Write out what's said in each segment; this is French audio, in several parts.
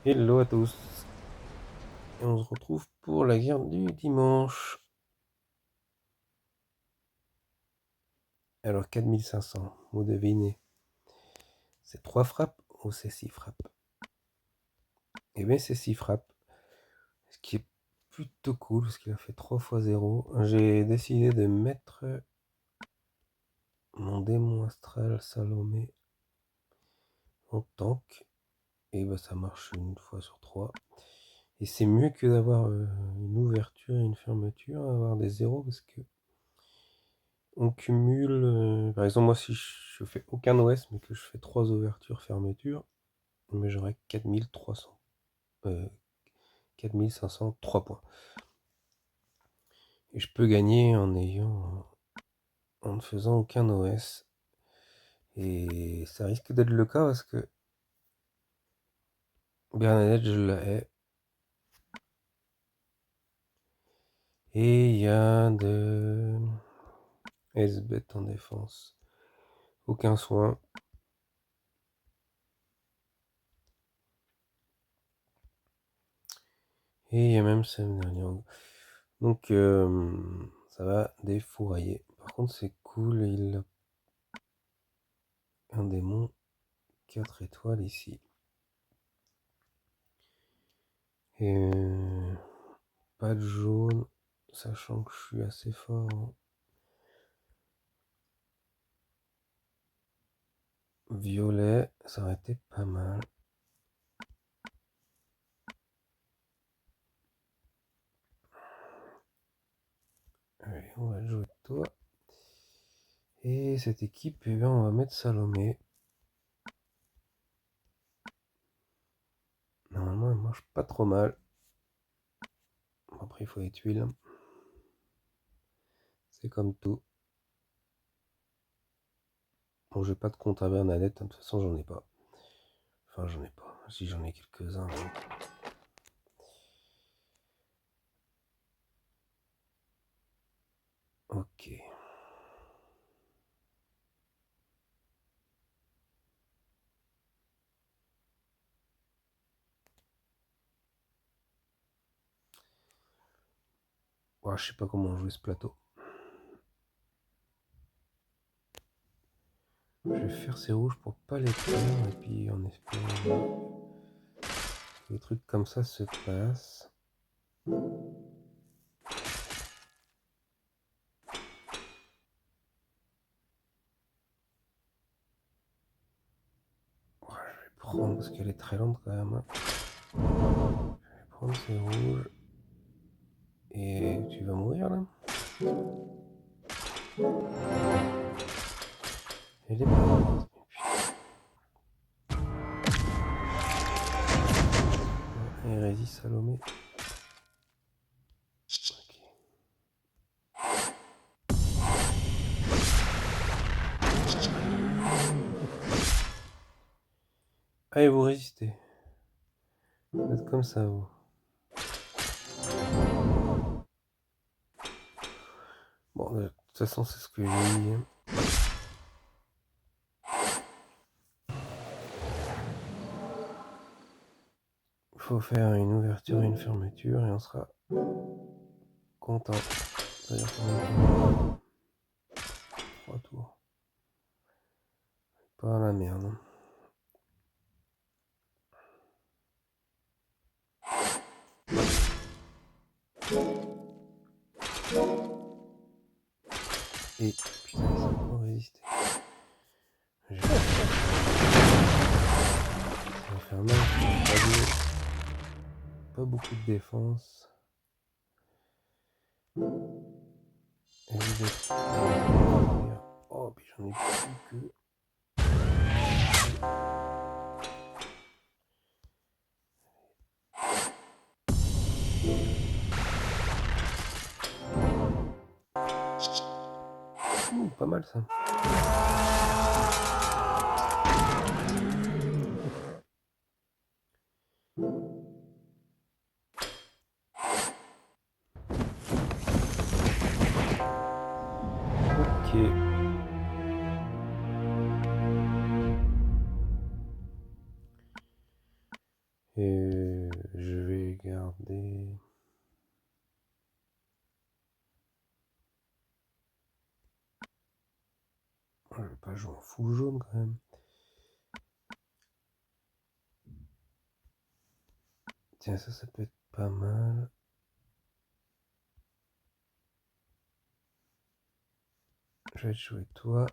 Hello à tous, et on se retrouve pour la guerre du dimanche. Alors 4500, vous devinez, c'est 3 frappes ou c'est 6 frappes? Eh bien c'est 6 frappes, ce qui est plutôt cool parce qu'il a fait 3 fois 0. J'ai décidé de mettre mon démon astral Salomé en tank, et bah ça marche une fois sur 3. Et c'est mieux que d'avoir une ouverture et une fermeture, avoir des zéros, parce que on cumule, par exemple moi si je fais aucun OS mais que je fais 3 ouvertures fermetures, mais j'aurai 4300, 4503 points. Et je peux gagner en ne faisant aucun OS. Et ça risque d'être le cas parce que Bernadette je la hais. Et il y a de S-bet en défense. Aucun soin. Et il y a même Sam Nerliang. Donc ça va défourailler. Par contre c'est cool, il a un démon 4 étoiles ici. Et pas de jaune, sachant que je suis assez fort en violet, ça aurait été pas mal. Allez, on va jouer toi. Et cette équipe, eh bien, on va mettre Salomé. Normalement, elle marche pas trop mal. Après, il faut les tuiles. C'est comme tout. Bon, j'ai pas de compte à Bernadette, de toute façon, j'en ai pas. Enfin, j'en ai pas. Si, j'en ai quelques-uns. Ok. Ouais, je sais pas comment jouer ce plateau. Je vais faire ces rouges pour pas les perdre, et puis en espérant que les trucs comme ça se passent. Ouais, je vais prendre parce qu'elle est très lente quand même. Hein. Je vais prendre ces rouges. Et tu vas mourir là. Elle est pas morte. Hérésie Salomé. Ok. Allez, vous résistez. Vous êtes comme ça, vous. Bon, de toute façon, c'est ce que j'ai dit. Il faut faire une ouverture et une fermeture et on sera content. C'est-à-dire qu'on a 3 tours. Pas la merde. Et putain, ils ont encore résisté. Je vais faire mal. Pas beaucoup de défense. Et oh, puis j'en ai plus que. Pas mal ça. Ok. Et des... Je vais pas jouer en full jaune quand même. Tiens, ça peut être pas mal. Je vais te jouer toi.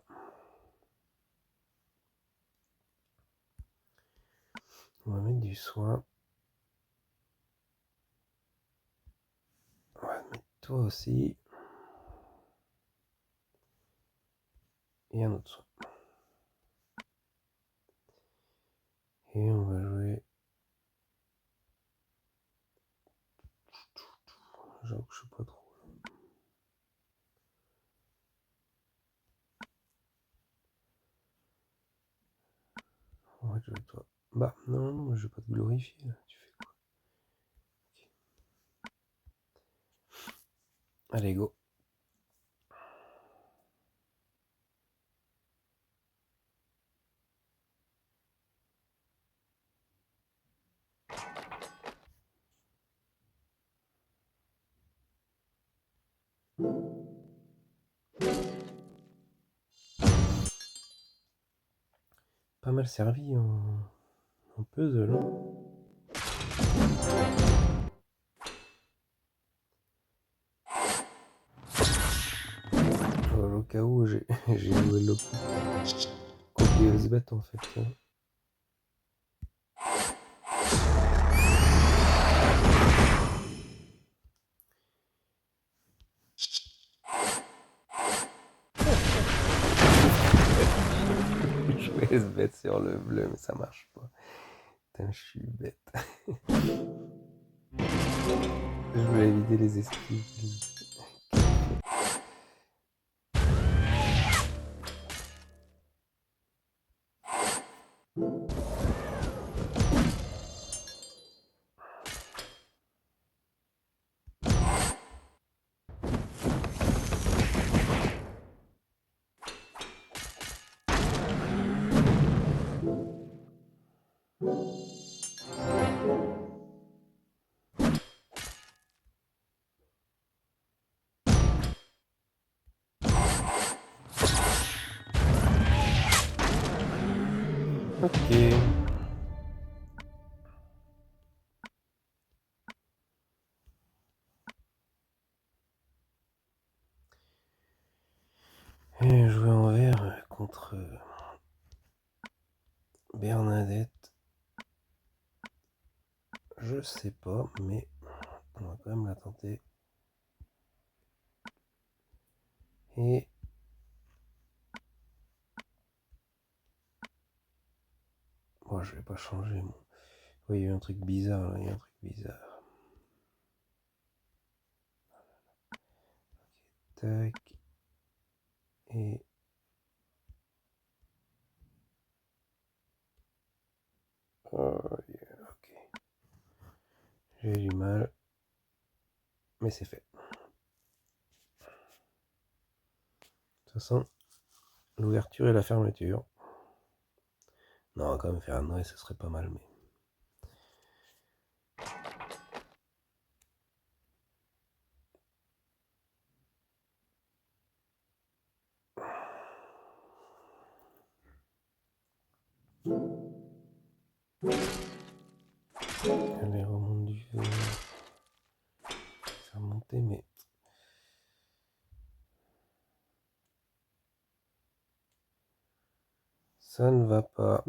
On va mettre du soin. On va mettre toi aussi. Et un autre soin. Et on va jouer... J'avoue que je sais pas trop. On va jouer toi. Bah non, je vais pas te glorifier là. Tu fais quoi? Okay. Allez, go. Pas mal servi en puzzle. Hein. Au cas où j'ai joué le copier bête en fait. Hein. Jouer bête sur le bleu, mais ça marche pas. Putain, je suis bête. Je voulais éviter les esquives. Ok. Et jouer en vert contre Bernadette. Je sais pas, mais on va quand même la tenter. Et bon, je vais pas changer. Oui, il y a eu un truc bizarre là, il y a un truc bizarre. Ok, tac. Et oh, yeah, ok. J'ai du mal. Mais c'est fait. De toute façon, l'ouverture et la fermeture. Non, quand même faire un Noé, ce serait pas mal, mais. Allez, remonte du vert. Ça remonter, mais. Ça ne va pas.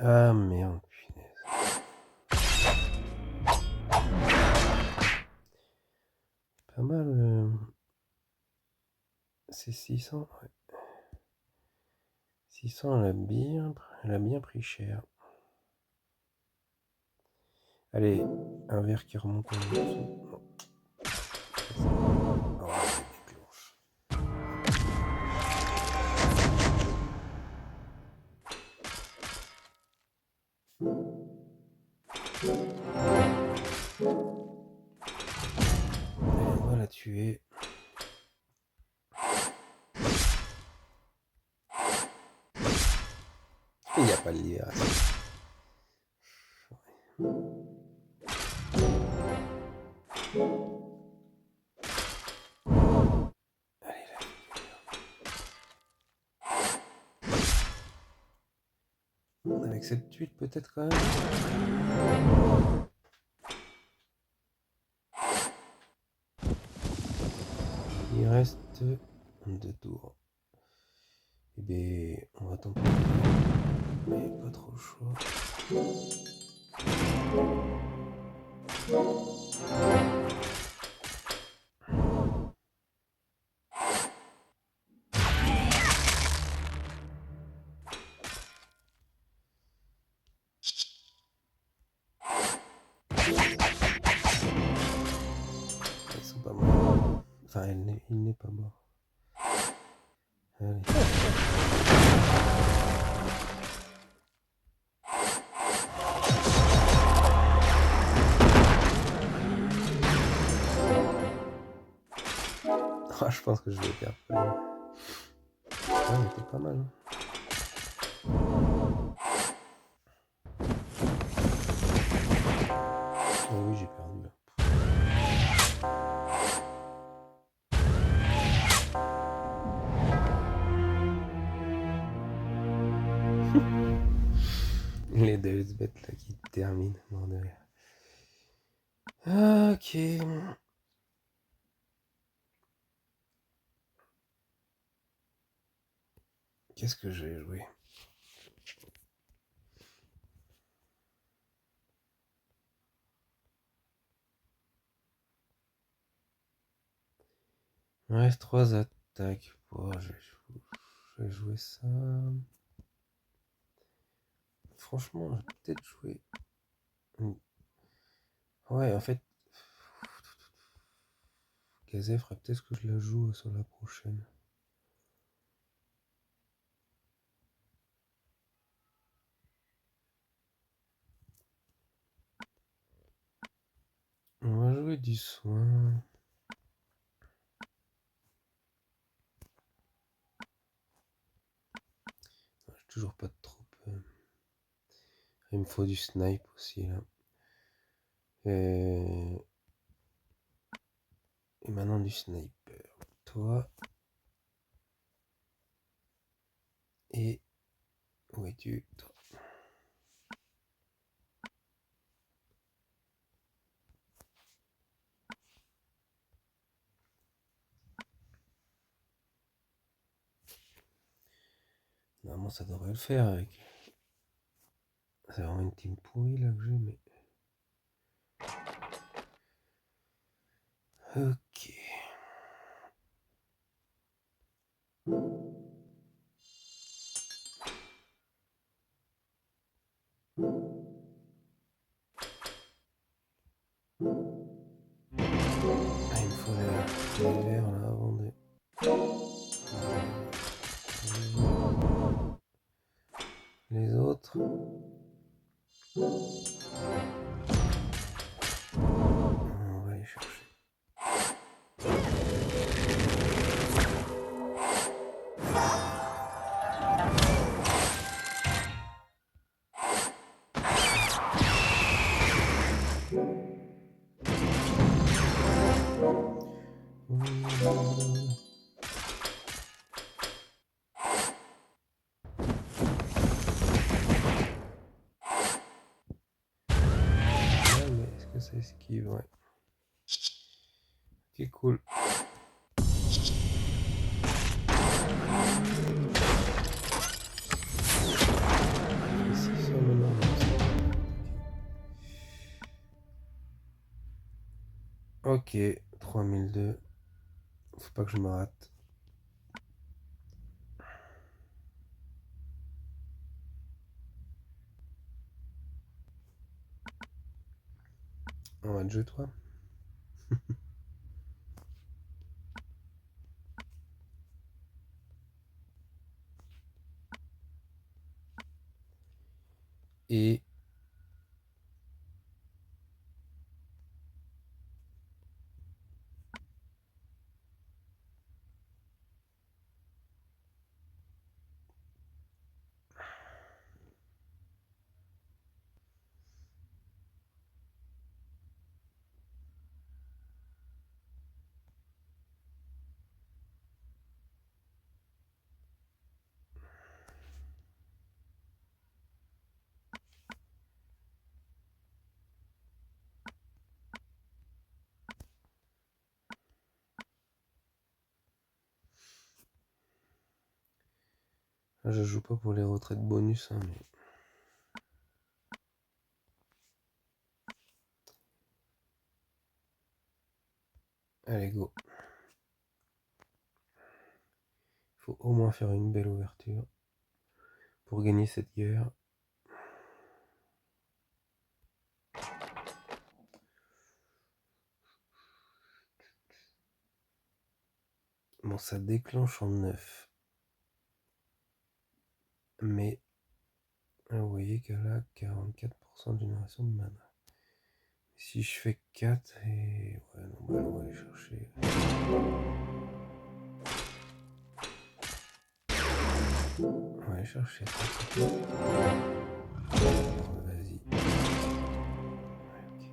Ah merde, punaise. Pas mal. C'est 600, ouais. 600, elle a bien pris cher. Allez, un verre qui remonte en dessous. Non. Oh, c'est déclenche. Allez, on va la tuer. Il n'y a pas de libération. Allez, là. Avec cette tuile, peut-être quand même. Il reste 2 tours. Eh bien, on va tenter. Mais pas trop le choix. Ils sont pas morts. Enfin, il n'est pas mort. Allez. Ah, je pense que je vais perdre. Ah, mais c'était pas mal. Hein. Oh oui, j'ai perdu là. Les deux bêtes là qui terminent. Mort de rire. Ok. Qu'est-ce que je vais jouer? Il me reste 3 attaques. Oh, je vais jouer ça. Franchement, je vais peut-être jouer. Ouais, en fait, Gazet ferait peut-être que je la joue sur la prochaine. On va jouer du soin. J'ai toujours pas de troupe. Il me faut du snipe aussi là. Et maintenant du sniper. Toi. Et où es-tu, toi? Normalement ça devrait le faire avec. C'est vraiment une team pourrie là que j'ai, mais. Ok. Ah, il me faut les verts là avant de. Les autres. On va les chercher. Mais est-ce que ça esquive? Ouais. Ok, cool. Ici, ça maintenant. Ok, 3002. Faut pas que je me rate. On va te jouer toi. Et Là, je joue pas pour les retraites bonus, hein, mais... Allez, go. Faut au moins faire une belle ouverture pour gagner cette guerre. Bon, ça déclenche en 9. Mais vous voyez qu'elle a 44% de génération de mana. Si je fais 4 et... Ouais, non, bah, on va aller chercher... On va aller chercher ça. Vas-y. Ouais, ok.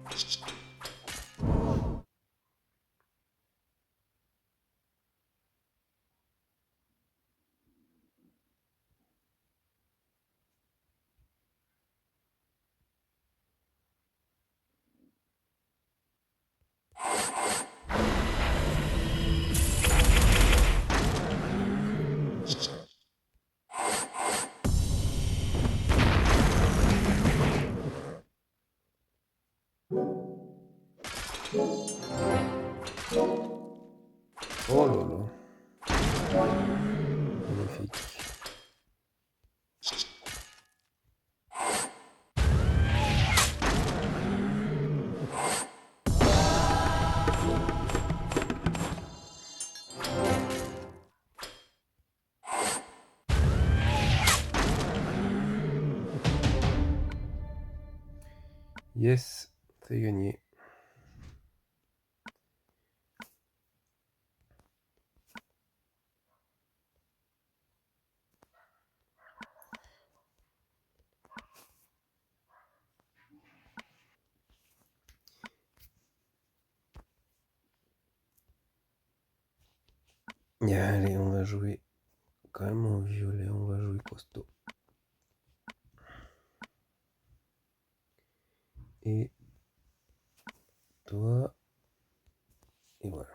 Oh là là. Magnifique. Yes, c'est gagné. Allez, on va jouer quand même en violet, on va jouer costaud. Et toi, et voilà.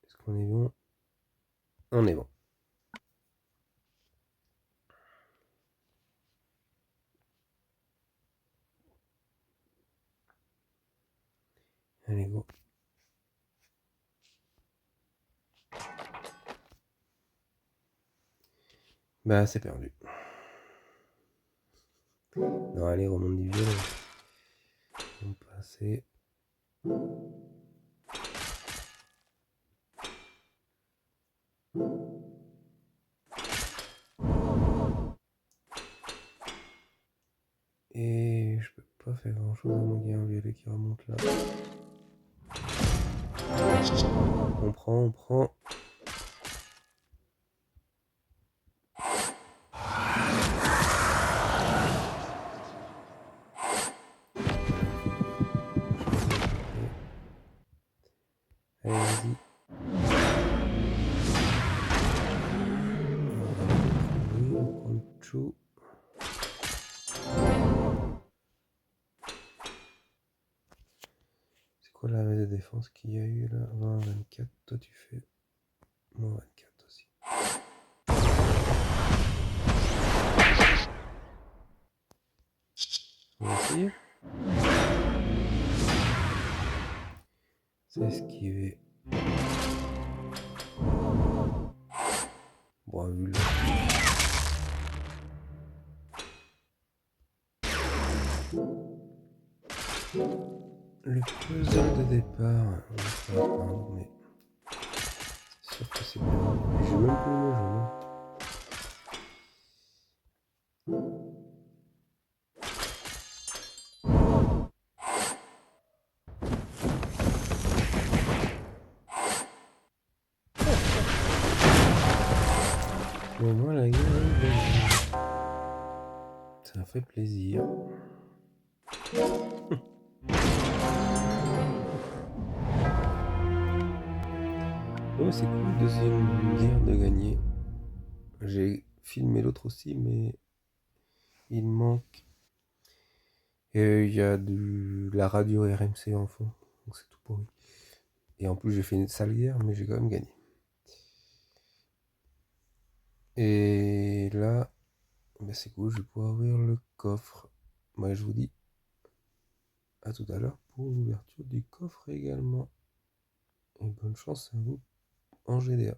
Est-ce qu'on est bon? On est bon. Allez, go. Bah, c'est perdu. Non, allez, remonte du violet. On va passer. Et je peux pas faire grand chose à moins qu'il y ait un violet qui remonte là. On prend. Allez, vas-y. On prend le chou. C'est quoi la de défense qu'il y a eu là? 20, 24. Toi, tu fais moins 24 aussi. On va essayer. C'est esquivé. Bon, vu le... Le puzzle de départ, on va pas atteindre, mais c'est sûr que c'est bien. J'ai même plus le jaune. Mais moi, la gueule, ça fait plaisir. Oh, c'est cool, deuxième guerre de gagner. J'ai filmé l'autre aussi, mais il manque. Et il y a la radio RMC en fond, donc c'est tout pourri. Et en plus, j'ai fait une sale guerre, mais j'ai quand même gagné. Et là, bah c'est cool, je vais pouvoir ouvrir le coffre. Moi, je vous dis à tout à l'heure pour l'ouverture du coffre également. Et bonne chance à vous en GDA.